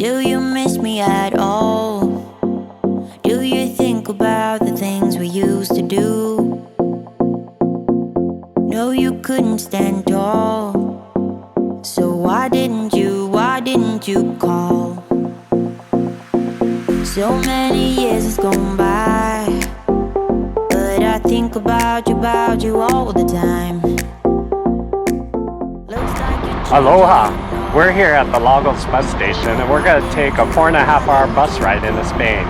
Do you miss me at all? Do you think about the things we used to do? No, you couldn't stand tall. So why didn't you call? So many years has gone by, but I think about you all the time. Aloha! We're here at the Lagos bus station and we're going to take a 4.5-hour bus ride into Spain.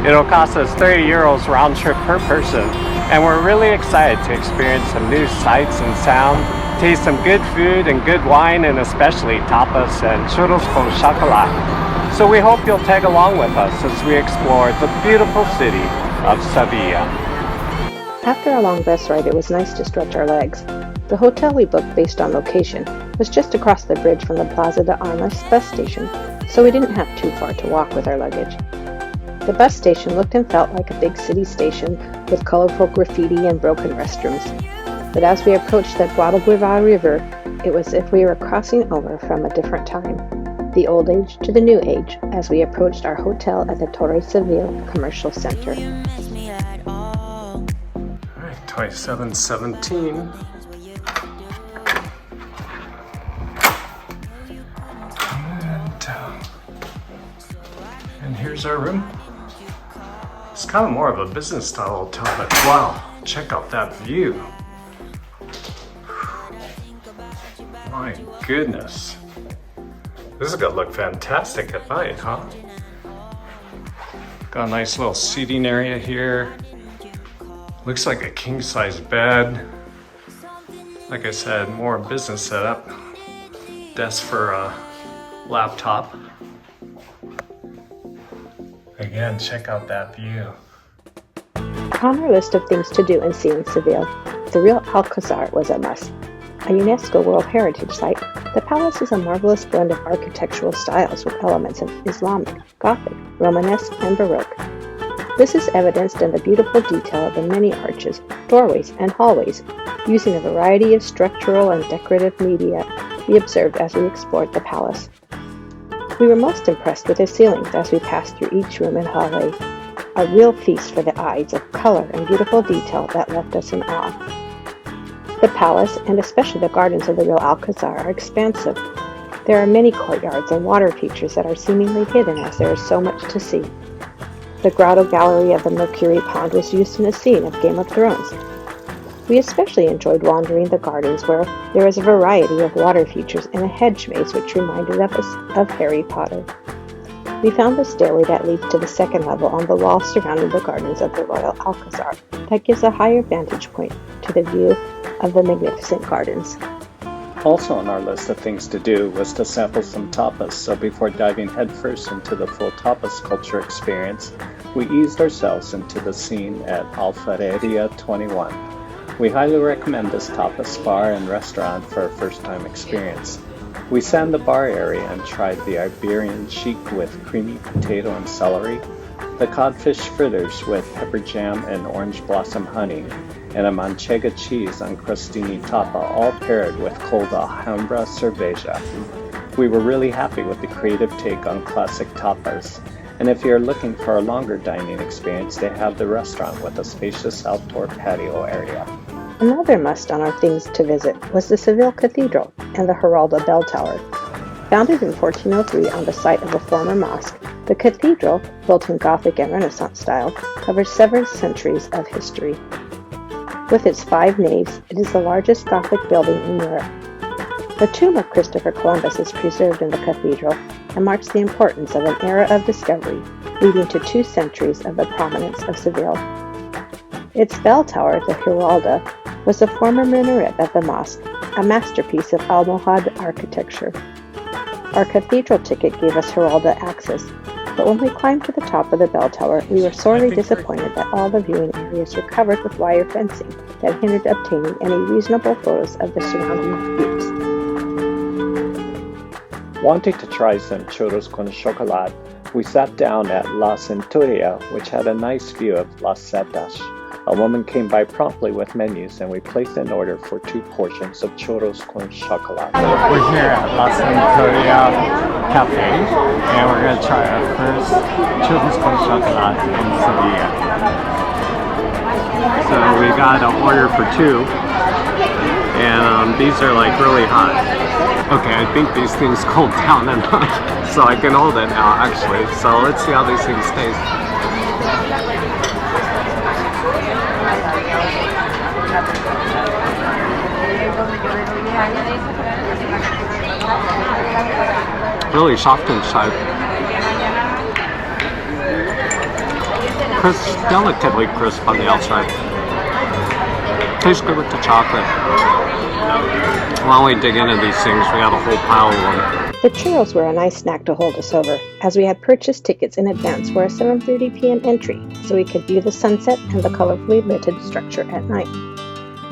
It'll cost us 30 euros round trip per person, and we're really excited to experience some new sights and sound, taste some good food and good wine, and especially tapas and churros con chocolate. So we hope you'll tag along with us as we explore the beautiful city of Sevilla. After a long bus ride, it was nice to stretch our legs. The hotel we booked based on location was just across the bridge from the Plaza De Espanha bus station, so we didn't have too far to walk with our luggage. The bus station looked and felt like a big city station with colorful graffiti and broken restrooms. But as we approached the Guadalquivir River, it was as if we were crossing over from a different time, the old age to the new age, as we approached our hotel at the Torre Seville Commercial Center. Alright, 2717. And here's our room. It's kind of more of a business style hotel, but wow, check out that view. My goodness. This is gonna look fantastic at night, huh? Got a nice little seating area here. Looks like a king-size bed. Like I said, more business setup. Desk for a laptop. Again, check out that view. On our list of things to do and see in Seville, the real Alcazar was a must. A UNESCO World Heritage Site, the palace is a marvelous blend of architectural styles with elements of Islamic, Gothic, Romanesque, and Baroque. This is evidenced in the beautiful detail of the many arches, doorways, and hallways, using a variety of structural and decorative media we observed as we explored the palace. We were most impressed with the ceilings as we passed through each room and hallway, a real feast for the eyes of color and beautiful detail that left us in awe. The palace, and especially the gardens of the real Alcazar, are expansive. There are many courtyards and water features that are seemingly hidden as there is so much to see. The grotto gallery of the Mercury Pond was used in a scene of Game of Thrones. We especially enjoyed wandering the gardens where there is a variety of water features and a hedge maze which reminded us of Harry Potter. We found the stairway that leads to the second level on the wall surrounding the gardens of the Royal Alcazar that gives a higher vantage point to the view of the magnificent gardens. Also on our list of things to do was to sample some tapas, so before diving headfirst into the full tapas culture experience, we eased ourselves into the scene at Alfareria 21. We highly recommend this Tapas Bar and restaurant for a first-time experience. We sat in the bar area and tried the Iberian chic with creamy potato and celery, the codfish fritters with pepper jam and orange blossom honey, and a manchega cheese on crostini tapa, all paired with cold Alhambra cerveza. We were really happy with the creative take on classic tapas, and if you're looking for a longer dining experience, they have the restaurant with a spacious outdoor patio area. Another must on our things to visit was the Seville Cathedral and the Giralda bell tower. Founded in 1403 on the site of a former mosque, the cathedral, built in Gothic and Renaissance style, covers several centuries of history. With its 5 naves, it is the largest Gothic building in Europe. The tomb of Christopher Columbus is preserved in the cathedral and marks the importance of an era of discovery, leading to 2 centuries of the prominence of Seville. Its bell tower, the Giralda, was the former minaret of the mosque, a masterpiece of Almohad architecture. Our cathedral ticket gave us Giralda access, but when we climbed to the top of the bell tower, we were sorely disappointed that all the viewing areas were covered with wire fencing that hindered obtaining any reasonable photos of the surrounding views. Wanting to try some churros con chocolate, We sat down at La Centuria, which had a nice view of Las Setas. A woman came by promptly with menus, and we placed an order for 2 portions of churros con chocolate. We're here at La Centuria Cafe, and we're going to try our first churros con chocolate in Sevilla. So we got an order for 2, and these are like really hot. Okay, I think these things cooled down enough, so I can hold it now actually. So let's see how these things taste. Really soft inside. Crisp, delicately crisp on the outside. Tastes good with the chocolate. While we dig into these things, we have a whole pile of them. The churros were a nice snack to hold us over, as we had purchased tickets in advance for a 7:30 p.m. entry, so we could view the sunset and the colorfully littered structure at night.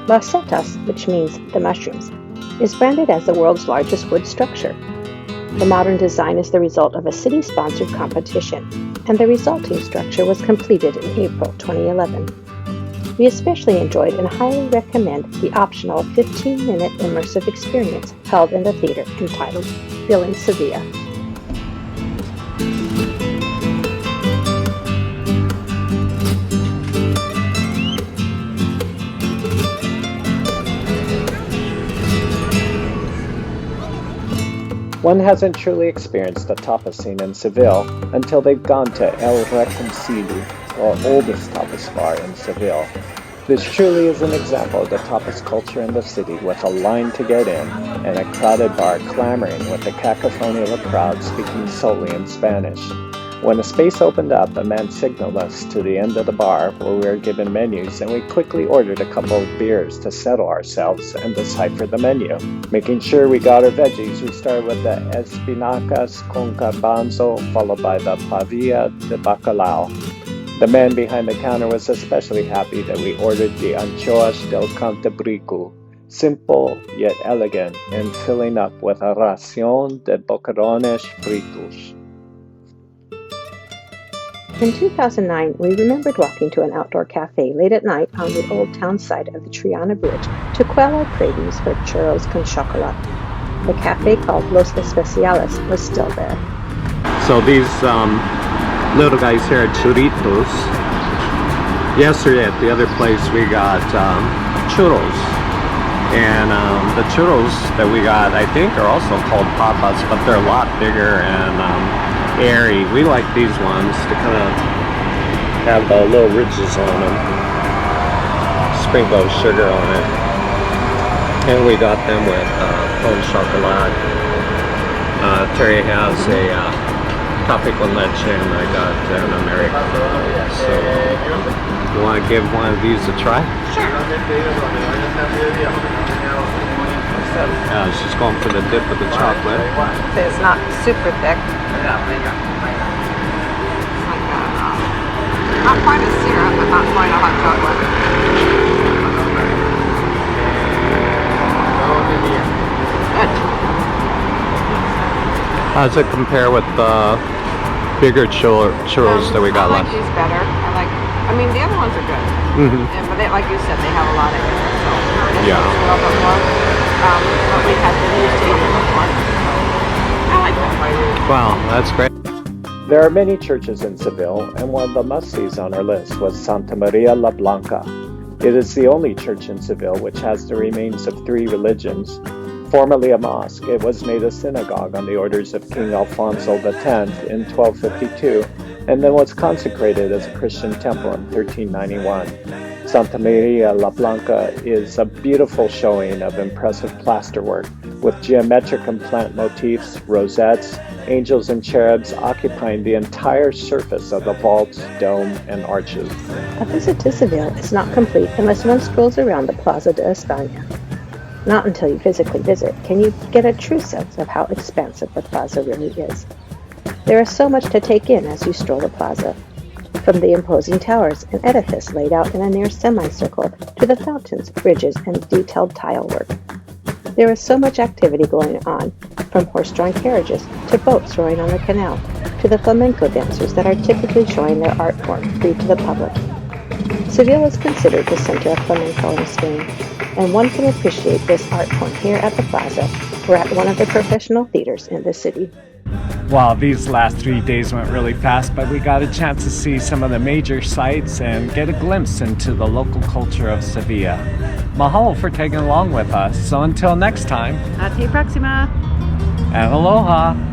Las Setas, which means the mushrooms, is branded as the world's largest wood structure. The modern design is the result of a city-sponsored competition, and the resulting structure was completed in April 2011. We especially enjoyed and highly recommend the optional 15-minute immersive experience held in the theater entitled Feeling Sevilla. One hasn't truly experienced the tapas scene in Seville until they've gone to El Rinconcillo, or oldest tapas bar in Seville. This truly is an example of the tapas culture in the city, with a line to get in and a crowded bar clamoring with the cacophony of a crowd speaking solely in Spanish. When a space opened up, a man signaled us to the end of the bar where we were given menus, and we quickly ordered a couple of beers to settle ourselves and decipher the menu. Making sure we got our veggies, we started with the espinacas con garbanzo, followed by the pavilla de bacalao. The man behind the counter was especially happy that we ordered the anchoas del Cantabrico, simple yet elegant, and filling up with a ración de boquerones fritos. In 2009, we remembered walking to an outdoor cafe late at night on the old town side of the Triana Bridge to quell our cravings for churros con chocolate. The cafe called Los Especiales was still there. So these little guys here are Churritos. Yesterday at the other place we got Churros. And the churros that we got, I think, are also called Tapas, but they're a lot bigger and airy. We like these ones to kind of have little ridges on them. Sprinkle of sugar on it. And we got them with con chocolate. Terry has a topic con leche, and I got an American. So, you want to give one of these a try? Sure. She's going for the dip of the chocolate. It's not super thick. It's like not quite a syrup, but not quite a hot chocolate. Good. How does it compare with the bigger churros that we got I like left? these better. I mean, the other ones are good. Mm-hmm. Yeah, but they, like you said, they have a lot of it. So this Yeah. one's a little bit more. But we had the used to before. I like that. Wow, that's great. There are many churches in Seville, and one of the must-sees on our list was Santa Maria la Blanca. It is the only church in Seville which has the remains of 3 religions. Formerly a mosque, it was made a synagogue on the orders of King Alfonso X in 1252, and then was consecrated as a Christian temple in 1391. Santa Maria la Blanca is a beautiful showing of impressive plasterwork, with geometric and plant motifs, rosettes, angels and cherubs occupying the entire surface of the vaults, dome, and arches. A visit to Seville is not complete unless one strolls around the Plaza De Espanha. Not until you physically visit can you get a true sense of how expansive the plaza really is. There is so much to take in as you stroll the plaza, from the imposing towers and edifice laid out in a near semicircle to the fountains, bridges, and detailed tile work. There is so much activity going on, from horse-drawn carriages to boats rowing on the canal. to the flamenco dancers that are typically showing their art form free to the public. Seville is considered the center of flamenco in Spain, and one can appreciate this art form here at the Plaza or at one of the professional theaters in the city. Wow, these last 3 days went really fast, but we got a chance to see some of the major sites and get a glimpse into the local culture of Sevilla. Mahalo for tagging along with us. So until next time, Hasta la próxima. and aloha!